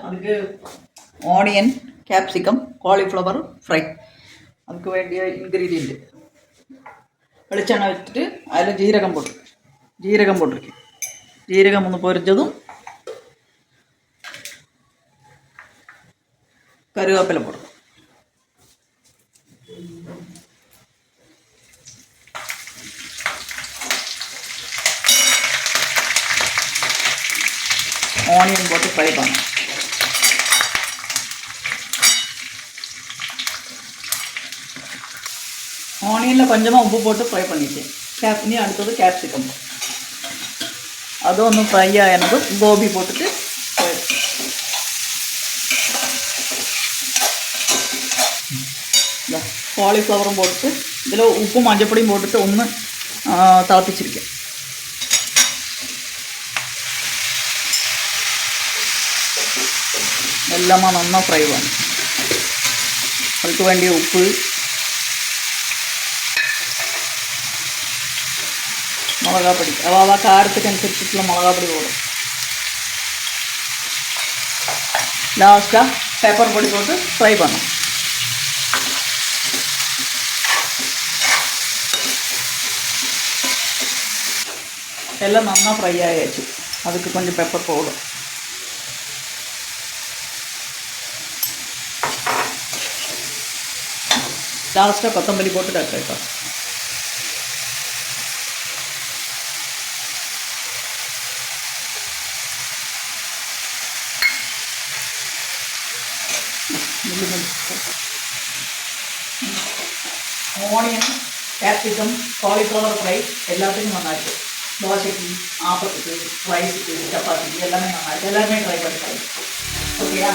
அதுக்கு onion, capsicum, cauliflower fry. அதுக்கு வேண்டிய இன்க்ரீடியண்ட்டு വെളിച്ചെണ്ണ വെച്ചിട്ട് അതിൽ ജീരകം പോട്ടിരിക്കും. ജീരകം ഒന്ന് പൊരിച്ചതും കറിവേപ്പില പോടും. ஆனியன் போட்டு ஃப்ரை பண்ணணும். ஆனியனில் கொஞ்சமாக உப்பு போட்டு ஃப்ரை பண்ணிட்டேன். இனி அடுத்தது கேப்சிகம். അതൊന്ന് ഫ്രൈ ആയതും ഗോബി പോട്ടിട്ട് കോളിഫ്ലവറും പോട്ടിട്ട് ഇതിൽ ഉപ്പും മഞ്ഞപ്പൊടിയും പോട്ടിട്ട് ഒന്ന് തിളപ്പിച്ചിരിക്കും. എല്ലാം നന്നായി ഫ്രൈ വേണം. അതിക്ക് വേണ്ടിയ ഉപ്പ്, മുളകാപ്പൊടി, അപ്പോൾ ആ കാരത്തിനനുസരിച്ചിട്ടുള്ള മുളകാപ്പൊടി പോടും. ലാസ്റ്റ് പെപ്പർ പൊടി പോട്ട് ഫ്രൈ പണം. എല്ലാം നന്നായി ഫ്രൈ ആയിച്ചു. அதுக்கு கொஞ்சம் பெப்பர் பவுடர், ലാസ്റ്റ് കൊത്തമ്പല്ലി പോട്ട് കേട്ടോ. ഓണിയൻ, ക്യാപ്സിക്കം, കോളിഫ്ലവർ ഫ്രൈ എല്ലാത്തിനും നന്നായിട്ട് ദോശയ്ക്ക്, ആപ്പത്തിക്ക്, റൈസിക്ക്, ചപ്പാത്തിക്ക് എല്ലാമേ നന്നായിട്ട് എല്ലാവരുമേ ട്രൈ ചെയ്ത്. ഓക്കെയാ?